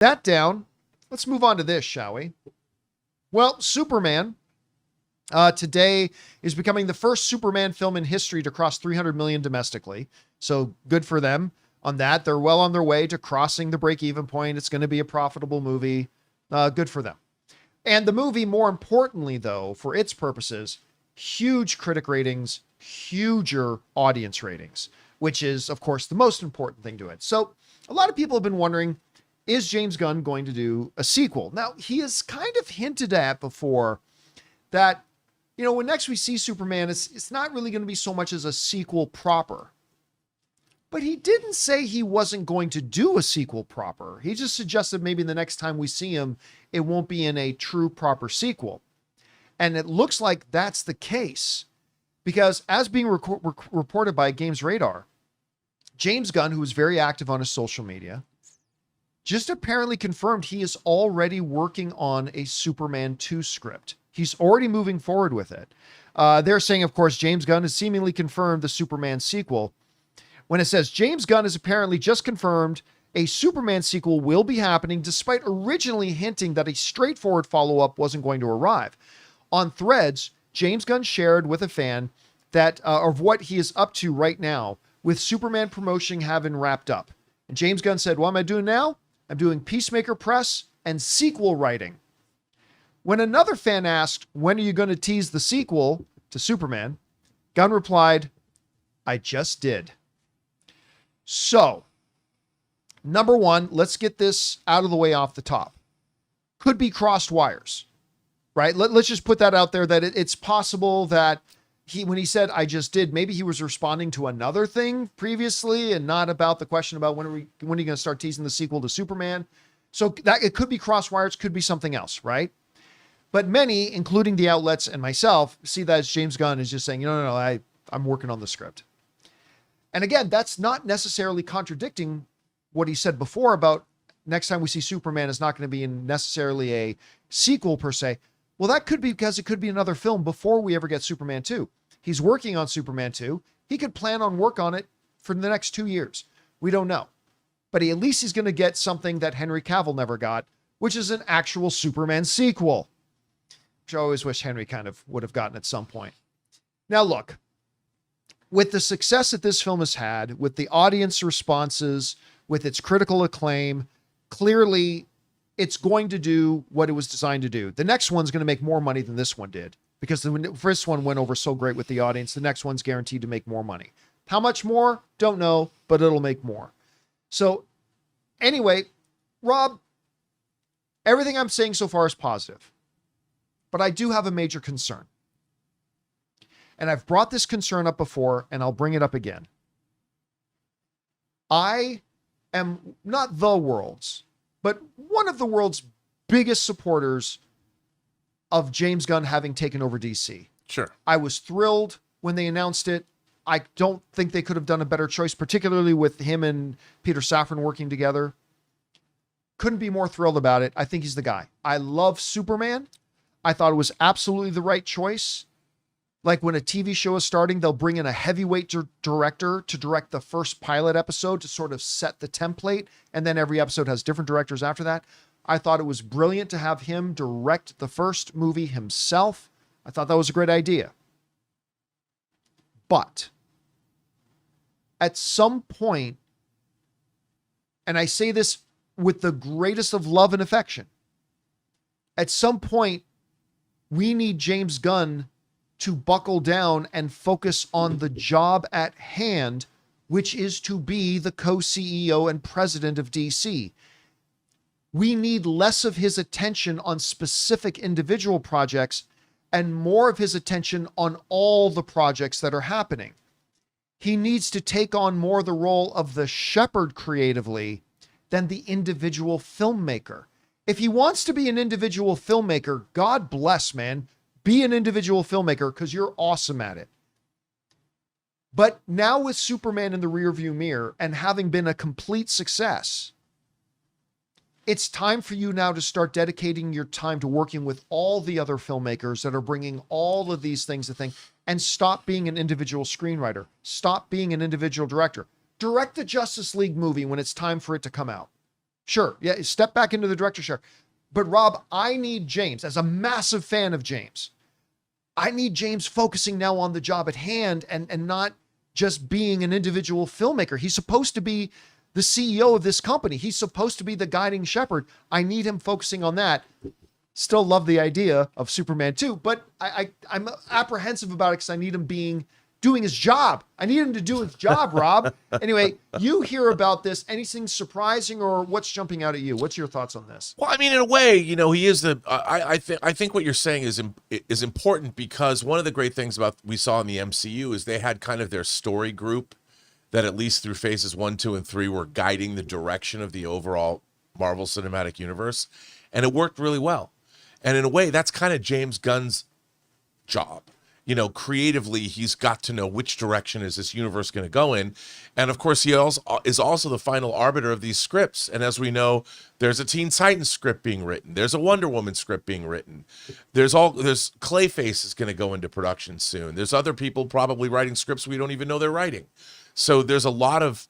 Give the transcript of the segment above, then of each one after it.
That down, let's move on to this, shall we? Well, Superman today is becoming the first Superman film in history to cross 300 million domestically. So good for them on that. They're well on their way to crossing the break-even point. It's going to be a profitable movie. Good for them. And the movie, more importantly, though, for its purposes, huge critic ratings, huger audience ratings, which is, of course, the most important thing to it. So a lot of people have been wondering, is James Gunn going to do a sequel? Now, he has kind of hinted at before that, you know, when next we see Superman, it's not really going to be so much as a sequel proper. But he didn't say he wasn't going to do a sequel proper. He just suggested maybe the next time we see him, it won't be in a true proper sequel. And it looks like that's the case. Because as being reported by Games Radar, James Gunn, who is very active on his social media, just apparently confirmed he is already working on a Superman 2 script. He's already moving forward with it. They're saying, of course, James Gunn has seemingly confirmed the Superman sequel. When it says James Gunn has apparently just confirmed a Superman sequel will be happening, despite originally hinting that a straightforward follow-up wasn't going to arrive. On Threads, James Gunn shared with a fan that of what he is up to right now with Superman promotion having wrapped up. And James Gunn said, what am I doing now? I'm doing Peacemaker press and sequel writing. When another fan asked, when are you going to tease the sequel to Superman? Gunn replied, I just did. So, number one, let's get this out of the way off the top. Could be crossed wires, right? Let's just put that out there that it's possible that when he said, I just did, maybe he was responding to another thing previously and not about the question about when are you going to start teasing the sequel to Superman? So that it could be cross wires, could be something else, right? But many, including the outlets and myself, see that as James Gunn is just saying, no, I'm working on the script. And again, that's not necessarily contradicting what he said before about next time we see Superman is not going to be necessarily a sequel per se. Well, that could be because it could be another film before we ever get Superman 2. He's working on Superman 2. He could plan on work on it for the next 2 years. We don't know. But at least he's going to get something that Henry Cavill never got, which is an actual Superman sequel, which I always wish Henry kind of would have gotten at some point. Now, look, with the success that this film has had, with the audience responses, with its critical acclaim, clearly it's going to do what it was designed to do. The next one's going to make more money than this one did, because the first one went over so great with the audience. The next one's guaranteed to make more money. How much more? Don't know, but it'll make more. So anyway, Rob, everything I'm saying so far is positive, but I do have a major concern. And I've brought this concern up before, and I'll bring it up again. I am not the world's, but one of the world's biggest supporters of James Gunn having taken over DC. Sure. I was thrilled when they announced it. I don't think they could have done a better choice, particularly with him and Peter Safran working together. Couldn't be more thrilled about it. I think he's the guy. I love Superman. I thought it was absolutely the right choice. Like when a TV show is starting, they'll bring in a heavyweight director to direct the first pilot episode to sort of set the template. And then every episode has different directors after that. I thought it was brilliant to have him direct the first movie himself. I thought that was a great idea. But at some point, and I say this with the greatest of love and affection, at some point, we need James Gunn to buckle down and focus on the job at hand, which is to be the co-CEO and president of DC. We need less of his attention on specific individual projects and more of his attention on all the projects that are happening. He needs to take on more the role of the shepherd creatively than the individual filmmaker. If he wants to be an individual filmmaker, God bless, man. Be an individual filmmaker because you're awesome at it. But now with Superman in the rearview mirror and having been a complete success, it's time for you now to start dedicating your time to working with all the other filmmakers that are bringing all of these things to think, and stop being an individual screenwriter. Stop being an individual director. Direct the Justice League movie when it's time for it to come out. Sure. Yeah. Step back into the director's chair. But Rob, I need James, as a massive fan of James, I need James focusing now on the job at hand and not just being an individual filmmaker. He's supposed to be the CEO of this company. He's supposed to be the guiding shepherd. I need him focusing on that. Still love the idea of Superman 2, but I'm apprehensive about it because I need him doing his job. I need him to do his job, Rob. Anyway, you hear about this. Anything surprising or what's jumping out at you? What's your thoughts on this? Well, I mean, in a way, you know, he is the. I think what you're saying is important because one of the great things about we saw in the MCU is they had kind of their story group that at least through phases 1, 2, and 3 were guiding the direction of the overall Marvel Cinematic Universe, and it worked really well. And in a way, that's kind of James Gunn's job. You know, creatively, he's got to know which direction is this universe going to go in. And of course, he also is also the final arbiter of these scripts. And as we know, there's a Teen Titans script being written. There's a Wonder Woman script being written. There's Clayface is going to go into production soon. There's other people probably writing scripts we don't even know they're writing. So there's a lot of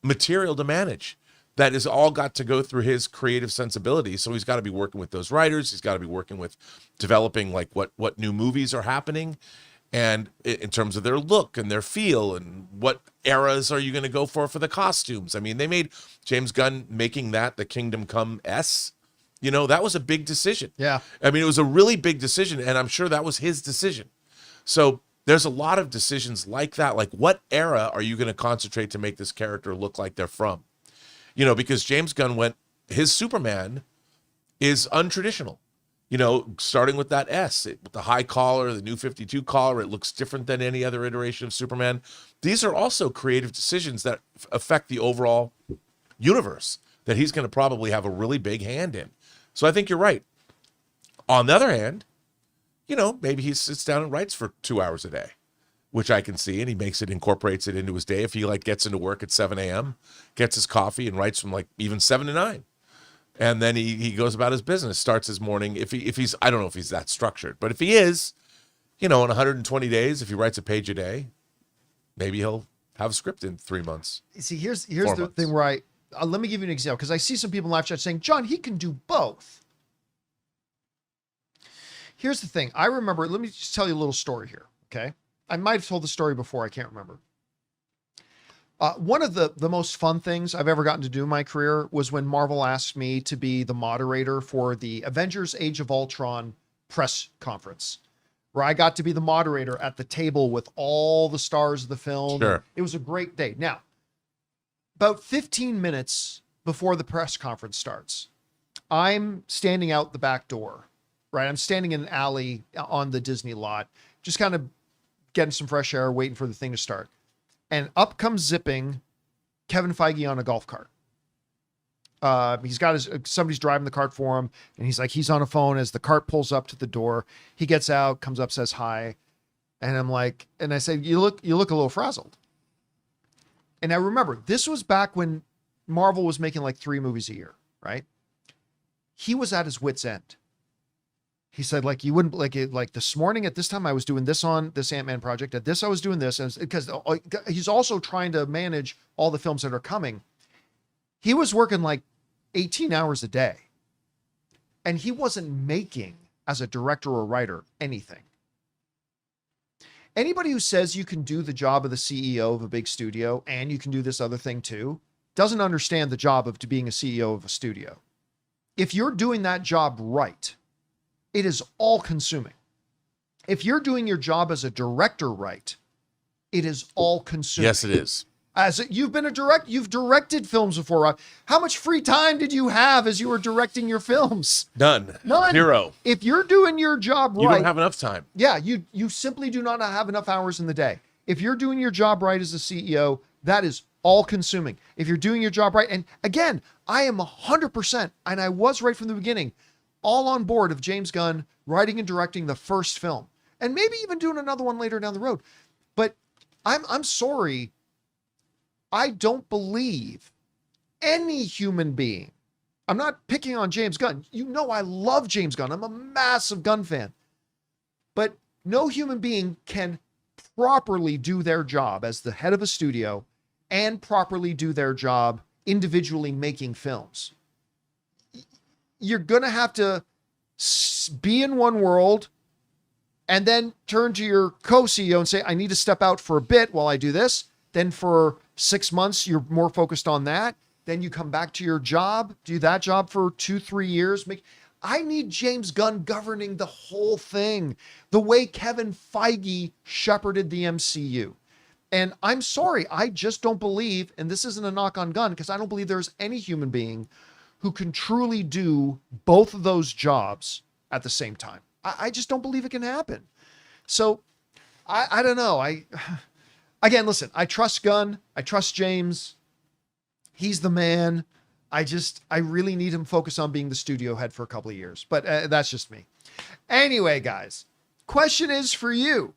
material to manage that is all got to go through his creative sensibility. So he's got to be working with those writers. He's got to be working with developing like what new movies are happening and in terms of their look and their feel and what eras are you going to go for the costumes. I mean, they made James Gunn making that the Kingdom Come S, you know, that was a big decision. Yeah. I mean, it was a really big decision and I'm sure that was his decision. So there's a lot of decisions like that. Like what era are you going to concentrate to make this character look like they're from? You know, because James Gunn his Superman is untraditional, you know, starting with that S, with the high collar, the new 52 collar, it looks different than any other iteration of Superman. These are also creative decisions that affect the overall universe that he's going to probably have a really big hand in. So I think you're right. On the other hand, you know, maybe he sits down and writes for 2 hours a day, which I can see, and he incorporates it into his day. If he like gets into work at 7 a.m., gets his coffee and writes from like even 7 to 9. And then he goes about his business, starts his morning. If he's, I don't know if he's that structured, but if he is, you know, in 120 days, if he writes a page a day, maybe he'll have a script in 3 months. See, here's the thing where let me give you an example, because I see some people in live chat saying, John, he can do both. Here's the thing. I remember, let me just tell you a little story here, okay? I might have told the story before. I can't remember. One of the most fun things I've ever gotten to do in my career was when Marvel asked me to be the moderator for the Avengers Age of Ultron press conference, where I got to be the moderator at the table with all the stars of the film. Sure. It was a great day. Now, about 15 minutes before the press conference starts, I'm standing out the back door, right? I'm standing in an alley on the Disney lot, just kind of getting some fresh air, waiting for the thing to start. And up comes zipping Kevin Feige on a golf cart. He's got somebody's driving the cart for him. And he's on a phone as the cart pulls up to the door. He gets out, comes up, says hi. And I'm like, and I said, you look a little frazzled. And I remember this was back when Marvel was making like 3 movies a year, right? He was at his wit's end. He said, like, you wouldn't like it. Like this morning at this time, I was doing this on this Ant-Man project. At this, I was doing this, because he's also trying to manage all the films that are coming. He was working like 18 hours a day, and he wasn't making, as a director or writer, anything. Anybody who says you can do the job of the CEO of a big studio and you can do this other thing too doesn't understand the job of being a CEO of a studio. If you're doing that job right, it is all consuming. If you're doing your job as a director right, it is all consuming. Yes, it is. You've directed films before, Rob. How much free time did you have as you were directing your films? None. 0. If you're doing your job right, you don't have enough time. Yeah, you simply do not have enough hours in the day. If you're doing your job right as a CEO, that is all consuming. If you're doing your job right, and again, I am 100%, and I was right from the beginning, all on board of James Gunn writing and directing the first film, and maybe even doing another one later down the road. But I'm sorry, I don't believe any human being. I'm not picking on James Gunn. You know I love James Gunn. I'm a massive Gunn fan. But no human being can properly do their job as the head of a studio and properly do their job individually making films you're going to have to be in one world and then turn to your co-CEO and say, I need to step out for a bit while I do this. Then for 6 months, you're more focused on that. Then you come back to your job, do that job for 2-3 years. I need James Gunn governing the whole thing the way Kevin Feige shepherded the MCU. And I'm sorry, I just don't believe, and this isn't a knock on Gunn, because I don't believe there's any human being who can truly do both of those jobs at the same time. I just don't believe it can happen. So I don't know. Again, listen, I trust Gunn. I trust James. He's the man. I really need him focused on being the studio head for a couple of years, but that's just me. Anyway, guys, question is for you.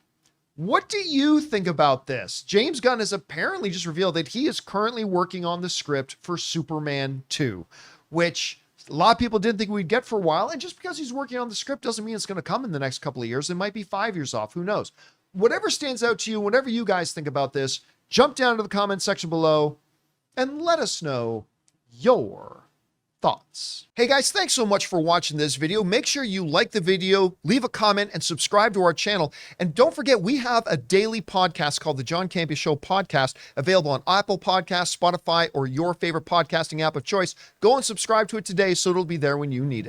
What do you think about this? James Gunn has apparently just revealed that he is currently working on the script for Superman 2, which a lot of people didn't think we'd get for a while. And just because he's working on the script doesn't mean it's going to come in the next couple of years. It might be 5 years off. Who knows? Whatever stands out to you, whatever you guys think about this, jump down to the comment section below and let us know your thoughts. Hey guys, thanks so much for watching this video. Make sure you like the video, leave a comment, and subscribe to our channel. And don't forget, we have a daily podcast called the John Campea Show podcast, available on Apple Podcasts, Spotify, or your favorite podcasting app of choice. Go and subscribe to it today so it'll be there when you need it.